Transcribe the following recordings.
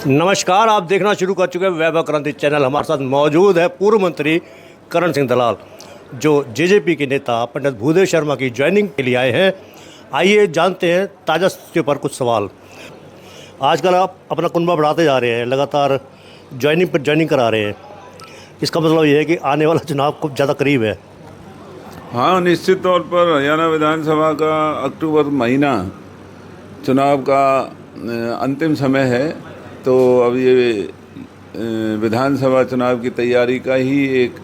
नमस्कार, आप देखना शुरू कर चुके हैं वैभव क्रांति चैनल। हमारे साथ मौजूद है पूर्व मंत्री करण सिंह दलाल, जो जेजेपी के नेता पंडित भूदेव शर्मा की ज्वाइनिंग के लिए आए हैं। आइए जानते हैं ताज़ा स्थिति पर कुछ सवाल। आजकल आप अपना कुनबा बढ़ाते जा रहे हैं, लगातार ज्वाइनिंग पर ज्वाइनिंग करा रहे हैं। इसका मतलब ये है कि आने वाला चुनाव खूब ज़्यादा करीब है। हाँ, निश्चित तौर पर हरियाणा विधानसभा का अक्टूबर महीना चुनाव का अंतिम समय है। तो अब ये विधानसभा चुनाव की तैयारी का ही एक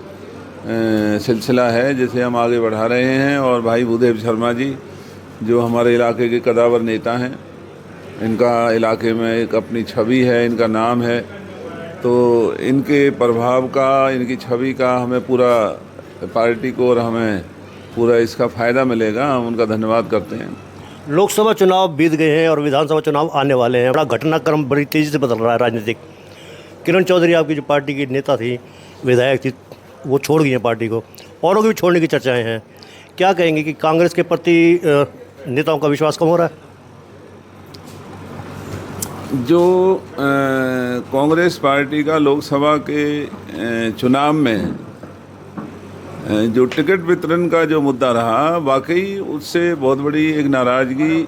सिलसिला है जिसे हम आगे बढ़ा रहे हैं। और भाई भूदेव शर्मा जी जो हमारे इलाके के कदावर नेता हैं, इनका इलाके में एक अपनी छवि है, इनका नाम है। तो इनके प्रभाव का, इनकी छवि का हमें पूरा पार्टी को और हमें पूरा इसका फ़ायदा मिलेगा। हम उनका धन्यवाद करते हैं। लोकसभा चुनाव बीत गए हैं और विधानसभा चुनाव आने वाले हैं। बड़ा घटनाक्रम बड़ी तेज़ी से बदल रहा है राजनीतिक। किरण चौधरी आपकी जो पार्टी की नेता थी, विधायक थी, वो छोड़ गई हैं पार्टी को। औरों की भी छोड़ने की चर्चाएं हैं। क्या कहेंगे कि कांग्रेस के प्रति नेताओं का विश्वास कम हो रहा है? जो कांग्रेस पार्टी का लोकसभा के चुनाव में जो टिकट वितरण का जो मुद्दा रहा, वाकई उससे बहुत बड़ी एक नाराज़गी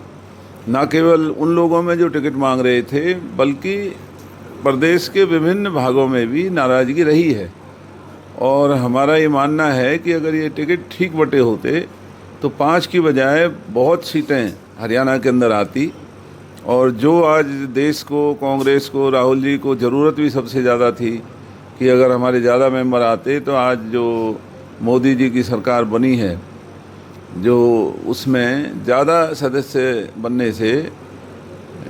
न केवल उन लोगों में जो टिकट मांग रहे थे, बल्कि प्रदेश के विभिन्न भागों में भी नाराज़गी रही है। और हमारा ये मानना है कि अगर ये टिकट ठीक बटे होते तो 5 की बजाय बहुत सीटें हरियाणा के अंदर आती। और जो आज देश को, कांग्रेस को, राहुल जी को ज़रूरत भी सबसे ज़्यादा थी कि अगर हमारे ज़्यादा मेंबर आते तो आज जो मोदी जी की सरकार बनी है, जो उसमें ज़्यादा सदस्य बनने से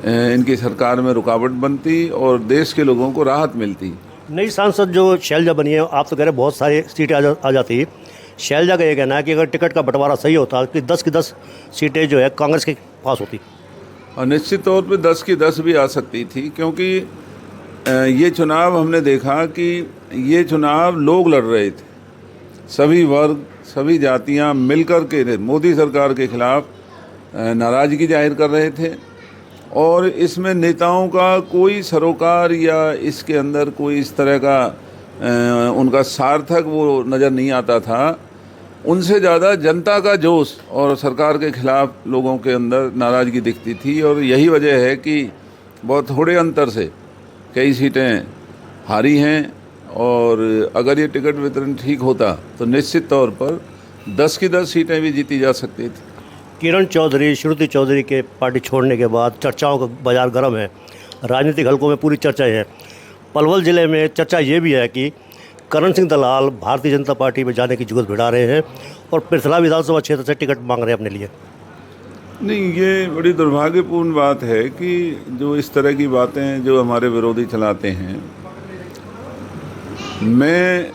इनकी सरकार में रुकावट बनती और देश के लोगों को राहत मिलती। नई सांसद जो शैलजा बनी है, आप तो कह रहे हैं बहुत सारी सीटें आ जाती। शैलजा का ये कहना है कि अगर टिकट का बंटवारा सही होता कि 10 की 10 सीटें जो है कांग्रेस के पास होती। और निश्चित तौर पे 10 की 10 भी आ सकती थी, क्योंकि ये चुनाव हमने देखा कि ये चुनाव लोग लड़ रहे थे। सभी वर्ग, सभी जातियां मिलकर के मोदी सरकार के खिलाफ नाराज़गी जाहिर कर रहे थे। और इसमें नेताओं का कोई सरोकार या इसके अंदर कोई इस तरह का उनका सार्थक वो नज़र नहीं आता था। उनसे ज़्यादा जनता का जोश और सरकार के ख़िलाफ़ लोगों के अंदर नाराज़गी दिखती थी। और यही वजह है कि बहुत थोड़े अंतर से कई सीटें हारी हैं। और अगर ये टिकट वितरण ठीक होता तो निश्चित तौर पर 10 की 10 सीटें भी जीती जा सकती थी। किरण चौधरी, श्रुति चौधरी के पार्टी छोड़ने के बाद चर्चाओं का बाजार गर्म है। राजनीतिक हलकों में पूरी चर्चाएं हैं। पलवल ज़िले में चर्चा ये भी है कि करण सिंह दलाल भारतीय जनता पार्टी में जाने की जुगत भिड़ा रहे हैं और पिरथला विधानसभा क्षेत्र से टिकट मांग रहे हैं अपने लिए। नहीं, ये बड़ी दुर्भाग्यपूर्ण बात है कि जो इस तरह की बातें जो हमारे विरोधी चलाते हैं। मैं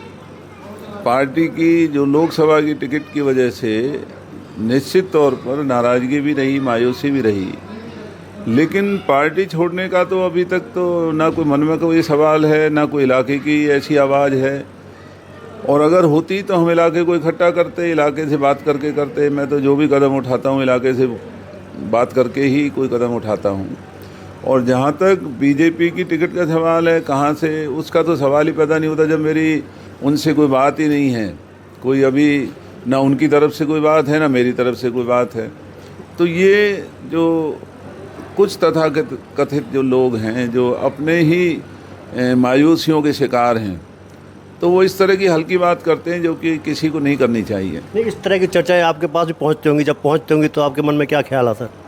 पार्टी की जो लोकसभा की टिकट की वजह से निश्चित तौर पर नाराज़गी भी रही, मायूसी भी रही। लेकिन पार्टी छोड़ने का तो अभी तक तो ना कोई मन में कोई सवाल है, ना कोई इलाके की ऐसी आवाज़ है। और अगर होती तो हम इलाके को इकट्ठा करते, इलाके से बात करके करते। मैं तो जो भी कदम उठाता हूँ इलाके से बात करके ही कोई कदम उठाता हूँ। और जहाँ तक बीजेपी की टिकट का सवाल है, कहाँ से, उसका तो सवाल ही पैदा नहीं होता जब मेरी उनसे कोई बात ही नहीं है। कोई अभी ना उनकी तरफ से कोई बात है, ना मेरी तरफ से कोई बात है। तो ये जो कुछ तथाकथित जो लोग हैं, जो अपने ही मायूसियों के शिकार हैं, तो वो इस तरह की हल्की बात करते हैं जो कि किसी को नहीं करनी चाहिए। नहीं, इस तरह की चर्चाएं आपके पास भी पहुंचती होंगी। जब पहुंचती होंगी तो आपके मन में क्या ख्याल आता है?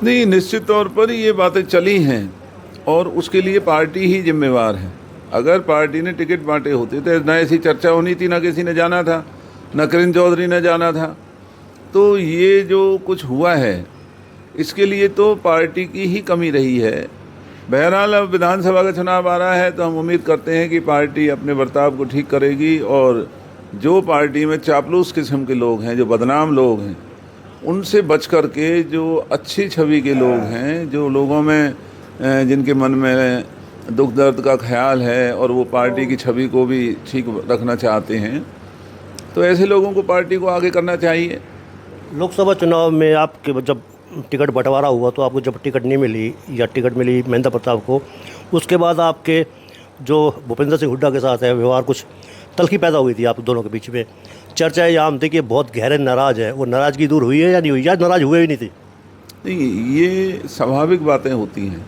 नहीं, निश्चित तौर पर ये बातें चली हैं और उसके लिए पार्टी ही जिम्मेवार है। अगर पार्टी ने टिकट बांटे होते तो ना ऐसी चर्चा होनी थी, ना किसी ने जाना था, ना किरण चौधरी ने जाना था। तो ये जो कुछ हुआ है इसके लिए तो पार्टी की ही कमी रही है। बहरहाल अब विधानसभा का चुनाव आ रहा है तो हम उम्मीद करते हैं कि पार्टी अपने बर्ताव को ठीक करेगी। और जो पार्टी में चापलूस किस्म के लोग हैं, जो बदनाम लोग हैं, उनसे बच कर के जो अच्छी छवि के लोग हैं, जो लोगों में जिनके मन में दुख दर्द का ख्याल है और वो पार्टी की छवि को भी ठीक रखना चाहते हैं, तो ऐसे लोगों को पार्टी को आगे करना चाहिए। लोकसभा चुनाव में आपके जब टिकट बंटवारा हुआ तो आपको जब टिकट नहीं मिली या टिकट मिली महेंद्र प्रताप को, उसके बाद आपके जो भूपेंद्र सिंह हुड्डा के साथ है व्यवहार कुछ तल्खी पैदा हुई थी आप दोनों के बीच में। चर्चा है यहाँ थी कि बहुत गहरे नाराज़ है, वो नाराज़गी दूर हुई है या नहीं हुई, या नाराज़ हुए भी नहीं थे? नहीं, ये स्वाभाविक बातें होती हैं।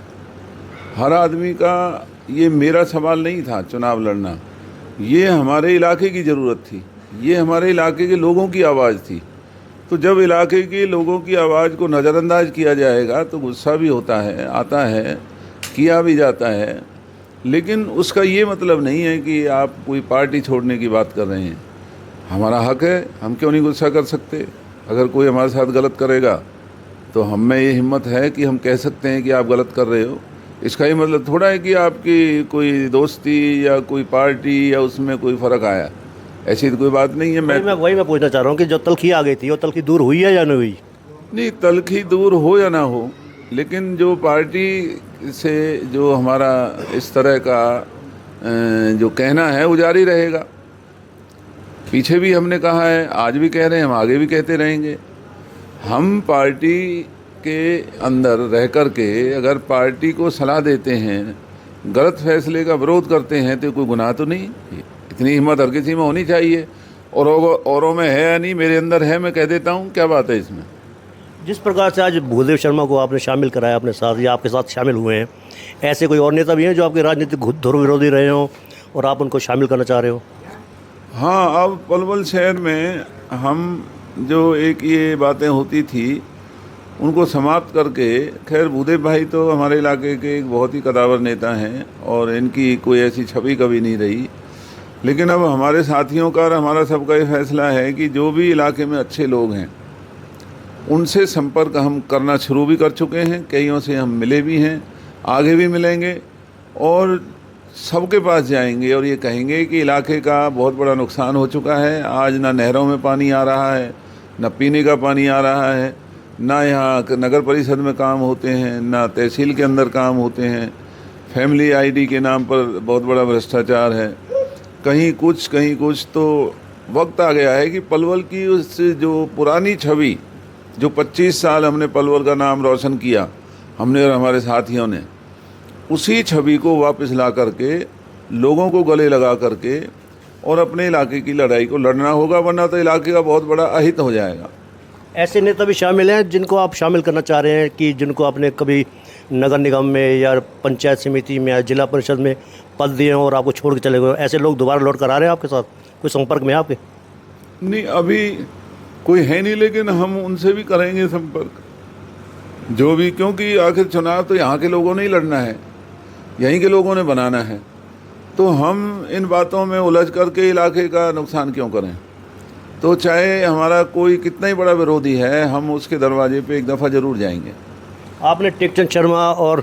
हर आदमी का, ये मेरा सवाल नहीं था चुनाव लड़ना, ये हमारे इलाके की ज़रूरत थी, ये हमारे इलाके के लोगों की आवाज़ थी। तो जब इलाके के लोगों की आवाज़ को नज़रअंदाज किया जाएगा तो गुस्सा भी होता है, आता है, किया भी जाता है। लेकिन उसका ये मतलब नहीं है कि आप कोई पार्टी छोड़ने की बात कर रहे हैं। हमारा हक है, हम क्यों नहीं गुस्सा कर सकते? अगर कोई हमारे साथ गलत करेगा तो हम में ये हिम्मत है कि हम कह सकते हैं कि आप गलत कर रहे हो। इसका ये मतलब थोड़ा है कि आपकी कोई दोस्ती या कोई पार्टी या उसमें कोई फ़र्क आया, ऐसी तो कोई बात नहीं है। वही मैं पूछना चाह रहा हूँ कि जो तल्खी आ गई थी वो तल्खी दूर हुई है या नहीं हुई? नहीं, तल्खी दूर हो या ना हो, लेकिन जो पार्टी से जो हमारा इस तरह का जो कहना है वो जारी रहेगा। पीछे भी हमने कहा है, आज भी कह रहे हैं, हम आगे भी कहते रहेंगे। हम पार्टी के अंदर रह कर के अगर पार्टी को सलाह देते हैं, गलत फैसले का विरोध करते हैं तो कोई गुनाह तो नहीं। इतनी हिम्मत हर किसी में होनी चाहिए। और औरों में है या नहीं, मेरे अंदर है, मैं कह देता हूँ, क्या बात है इसमें? जिस प्रकार से आज भूदेव शर्मा को आपने शामिल कराया अपने साथ या आपके साथ शामिल हुए हैं, ऐसे कोई और नेता भी हैं जो आपके राजनीतिक धुर विरोधी रहे हों और आप उनको शामिल करना चाह रहे हो? हाँ, अब पलवल शहर में हम जो एक ये बातें होती थी उनको समाप्त करके, खैर भूदेव भाई तो हमारे इलाके के एक बहुत ही कदावर नेता हैं और इनकी कोई ऐसी छवि कभी नहीं रही। लेकिन अब हमारे साथियों का और हमारा सबका ये फैसला है कि जो भी इलाके में अच्छे लोग हैं उनसे संपर्क हम करना शुरू भी कर चुके हैं। कईयों से हम मिले भी हैं, आगे भी मिलेंगे और सबके पास जाएंगे और ये कहेंगे कि इलाके का बहुत बड़ा नुकसान हो चुका है। आज ना नहरों में पानी आ रहा है, ना पीने का पानी आ रहा है, ना यहाँ नगर परिषद में काम होते हैं, ना तहसील के अंदर काम होते हैं। फैमिली आईडी के नाम पर बहुत बड़ा भ्रष्टाचार है, कहीं कुछ। तो वक्त आ गया है कि पलवल की उस जो पुरानी छवि, जो 25 साल हमने पलवल का नाम रोशन किया, हमने और हमारे साथियों ने, उसी छवि को वापस ला करके लोगों को गले लगा करके और अपने इलाके की लड़ाई को लड़ना होगा, वरना तो इलाके का बहुत बड़ा अहित हो जाएगा। ऐसे नेता भी शामिल हैं जिनको आप शामिल करना चाह रहे हैं कि जिनको आपने कभी नगर निगम में या पंचायत समिति में या जिला परिषद में पद दिए हों और आपको छोड़ के चले गए, ऐसे लोग दोबारा लौट कर आ रहे हैं आपके साथ? कोई संपर्क में आपके? नहीं, अभी कोई है नहीं, लेकिन हम उनसे भी करेंगे संपर्क जो भी, क्योंकि आखिर चुनाव तो यहाँ के लोगों ने ही लड़ना है, यहीं के लोगों ने बनाना है। तो हम इन बातों में उलझ करके इलाके का नुकसान क्यों करें? तो चाहे हमारा कोई कितना ही बड़ा विरोधी है, हम उसके दरवाजे पे एक दफ़ा ज़रूर जाएंगे। आपने टेकचंद शर्मा और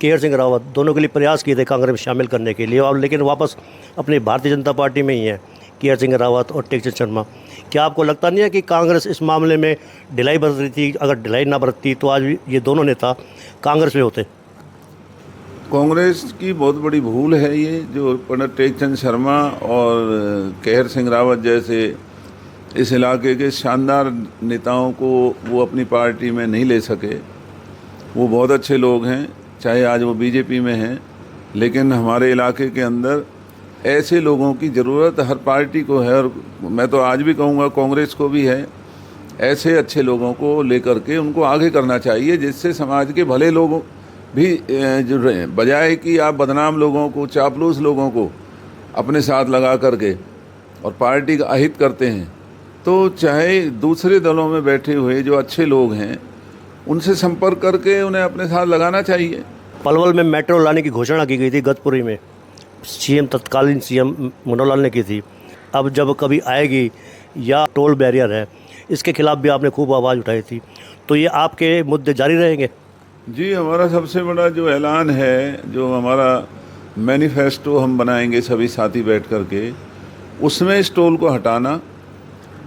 केहर सिंह रावत दोनों के लिए प्रयास किए थे कांग्रेस में शामिल करने के लिए, और लेकिन वापस अपनी भारतीय जनता पार्टी में ही है केहर सिंह रावत और टेकचंद शर्मा। क्या आपको लगता नहीं है कि कांग्रेस इस मामले में ढिलाई बरत रही थी? अगर ढिलाई ना बरतती तो आज ये दोनों नेता कांग्रेस में होते। कांग्रेस की बहुत बड़ी भूल है ये, जो पंडित टेकचंद शर्मा और केहर सिंह रावत जैसे इस इलाके के शानदार नेताओं को वो अपनी पार्टी में नहीं ले सके। वो बहुत अच्छे लोग हैं, चाहे आज वो बीजेपी में हैं, लेकिन हमारे इलाके के अंदर ऐसे लोगों की ज़रूरत हर पार्टी को है, और मैं तो आज भी कहूँगा कांग्रेस को भी है। ऐसे अच्छे लोगों को लेकर के उनको आगे करना चाहिए, जिससे समाज के भले लोगों भी जुड़ रहे हैं, बजाय कि आप बदनाम लोगों को, चापलूस लोगों को अपने साथ लगा करके और पार्टी का अहित करते हैं। तो चाहे दूसरे दलों में बैठे हुए जो अच्छे लोग हैं उनसे संपर्क करके उन्हें अपने साथ लगाना चाहिए। पलवल में मेट्रो लाने की घोषणा की गई थी गतपुरी में, सीएम तत्कालीन सीएम मनोहर लाल ने की थी। अब जब कभी आएगी या टोल बैरियर है, इसके खिलाफ भी आपने खूब आवाज़ उठाई थी, तो ये आपके मुद्दे जारी रहेंगे? जी, हमारा सबसे बड़ा जो ऐलान है, जो हमारा मैनिफेस्टो हम बनाएंगे सभी साथी बैठ कर के, उसमें इस टोल को हटाना,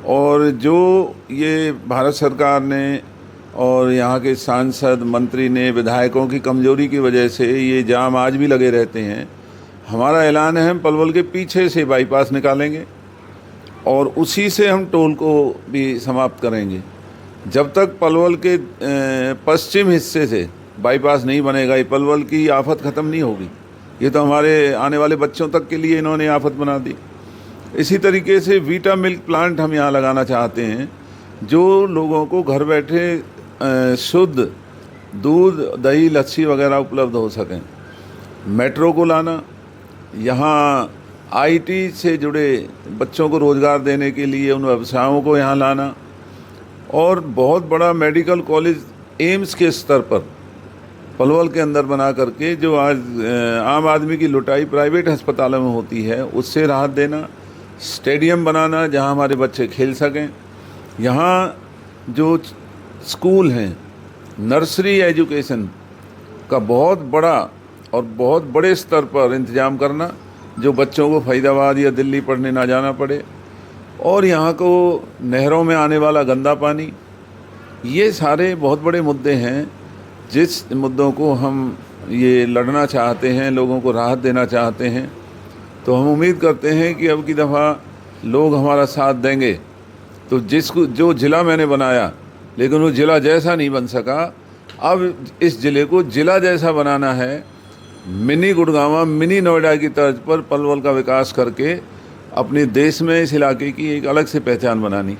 और जो ये भारत सरकार ने और यहाँ के सांसद मंत्री ने, विधायकों की कमजोरी की वजह से ये जाम आज भी लगे रहते हैं। हमारा ऐलान है, हम पलवल के पीछे से बाईपास निकालेंगे और उसी से हम टोल को भी समाप्त करेंगे। जब तक पलवल के पश्चिम हिस्से से बाईपास नहीं बनेगा, ये पलवल की आफत ख़त्म नहीं होगी। ये तो हमारे आने वाले बच्चों तक के लिए इन्होंने आफत बना दी। इसी तरीके से वीटा मिल्क प्लांट हम यहाँ लगाना चाहते हैं, जो लोगों को घर बैठे शुद्ध दूध, दही, लस्सी वगैरह उपलब्ध हो सकें। मेट्रो को लाना, यहाँ आईटी से जुड़े बच्चों को रोज़गार देने के लिए उन व्यवसायों को यहाँ लाना, और बहुत बड़ा मेडिकल कॉलेज एम्स के स्तर पर पलवल के अंदर बना करके, जो आज आम आदमी की लुटाई प्राइवेट अस्पतालों में होती है, उससे राहत देना। स्टेडियम बनाना जहाँ हमारे बच्चे खेल सकें। यहाँ जो स्कूल हैं, नर्सरी एजुकेशन का बहुत बड़ा और बहुत बड़े स्तर पर इंतज़ाम करना, जो बच्चों को फरीदाबाद या दिल्ली पढ़ने ना जाना पड़े। और यहाँ को नहरों में आने वाला गंदा पानी, ये सारे बहुत बड़े मुद्दे हैं जिस मुद्दों को हम ये लड़ना चाहते हैं, लोगों को राहत देना चाहते हैं। तो हम उम्मीद करते हैं कि अब की दफ़ा लोग हमारा साथ देंगे। तो जो ज़िला मैंने बनाया, लेकिन वो ज़िला जैसा नहीं बन सका, अब इस ज़िले को ज़िला जैसा बनाना है। मिनी गुड़गांव, मिनी नोएडा की तर्ज पर पलवल का विकास करके अपने देश में इस इलाके की एक अलग से पहचान बनानी।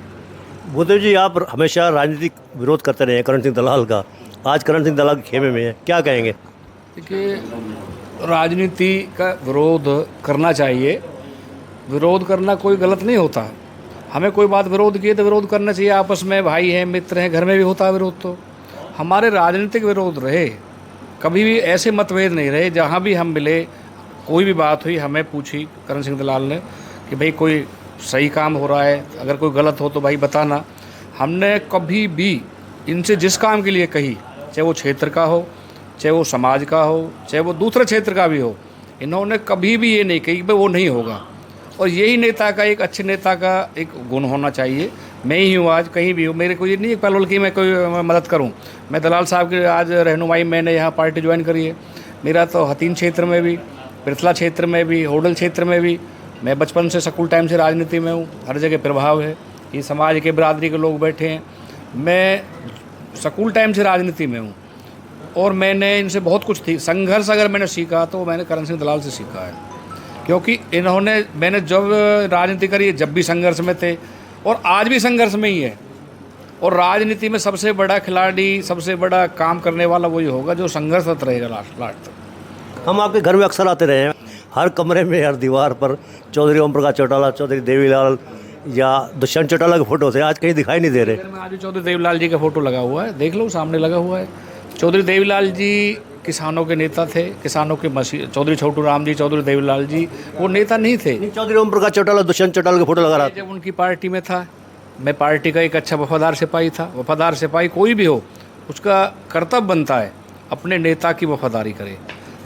भूदेव जी, आप हमेशा राजनीतिक विरोध करते रहे हैं करण सिंह दलाल का, आज करण सिंह दलाल के खेमे में है, क्या कहेंगे? देखिए, राजनीति का विरोध करना चाहिए। विरोध करना कोई गलत नहीं होता। हमें कोई बात विरोध की तो विरोध करना चाहिए। आपस में भाई हैं, मित्र हैं, घर में भी होता है विरोध। तो हमारे राजनीतिक विरोध रहे, कभी भी ऐसे मतभेद नहीं रहे। जहाँ भी हम मिले, कोई भी बात हुई, हमें पूछी करण सिंह दलाल ने कि भाई कोई सही काम हो रहा है, अगर कोई गलत हो तो भाई बताना। हमने कभी भी इनसे जिस काम के लिए कही, चाहे वो क्षेत्र का हो, चाहे वो समाज का हो, चाहे वो दूसरे क्षेत्र का भी हो, इन्होंने कभी भी ये नहीं कही कि वो नहीं होगा। और यही नेता का, एक अच्छे नेता का एक गुण होना चाहिए। मैं ही हूँ, आज कहीं भी हूँ, मेरे को ये नहीं पहले की मैं कोई मदद करूँ। मैं दलाल साहब की आज रहनुमाई, मैंने यहाँ पार्टी ज्वाइन करी है। मेरा तो हतीन क्षेत्र में भी, पृथला क्षेत्र में भी, होडल क्षेत्र में भी, मैं बचपन से स्कूल टाइम से राजनीति में हूँ। हर जगह प्रभाव है, ये समाज के बिरादरी के लोग बैठे हैं। मैं स्कूल टाइम से राजनीति में हूँ और मैंने इनसे बहुत कुछ थी संघर्ष अगर मैंने सीखा तो मैंने करण सिंह दलाल से सीखा है। क्योंकि इन्होंने, मैंने जब राजनीति करी जब भी संघर्ष में थे और आज भी संघर्ष में ही है। और राजनीति में सबसे बड़ा खिलाड़ी, सबसे बड़ा काम करने वाला वही होगा जो संघर्षरत रहेगा लास्ट तक। हम आपके घर में अक्सर आते रहे हैं, हर कमरे में, हर दीवार पर चौधरी ओम प्रकाश चौटाला, चौधरी देवीलाल या दुष्यंत चौटाला के फोटो थे, आज कहीं दिखाई नहीं दे रहे। में आज भी चौधरी देवीलाल जी का फोटो लगा हुआ है, देख लो सामने लगा हुआ है। चौधरी देवीलाल जी किसानों के नेता थे, किसानों के मसीह। चौधरी छोटू राम जी, चौधरी देवीलाल जी वो नेता नहीं थे। चौधरी ओम प्रकाश चौटाला, दुष्यंत चौटाला के फोटो लगा रहा था। जब उनकी पार्टी में था, मैं पार्टी का एक अच्छा वफादार सिपाही था। वफादार सिपाही कोई भी हो, उसका कर्तव्य बनता है अपने नेता की वफादारी करे।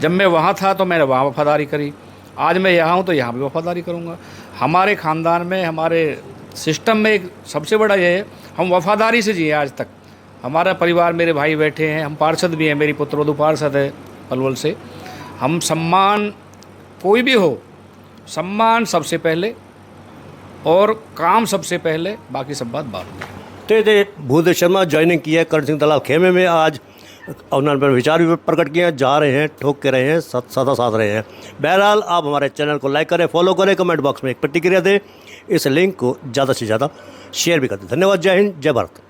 जब मैं वहाँ था तो मैंने वहाँ वफादारी करी, आज मैं यहाँ हूँ तो यहाँ भी वफादारी करूँगा। हमारे ख़ानदान में, हमारे सिस्टम में एक सबसे बड़ा ये है, हम वफादारी से जिए आज तक। हमारा परिवार, मेरे भाई बैठे हैं, हम पार्षद भी हैं, मेरी पुत्रवधू पार्षद है पलवल से। हम सम्मान, कोई भी हो, सम्मान सबसे पहले और काम सबसे पहले, बाकी सब बात बाद में। तो भूदेव शर्मा ज्वाइनिंग की है करण सिंह दलाल खेमे में, आज उन्होंने विचार भी प्रकट किए हैं, जा रहे हैं, ठोक के रहे हैं, सदा साथ रहे हैं। बहरहाल, आप हमारे चैनल को लाइक करें, फॉलो करें, कमेंट बॉक्स में एक प्रतिक्रिया दें, इस लिंक को ज़्यादा से ज़्यादा शेयर भी कर दें। धन्यवाद। जय हिंद, जय भारत।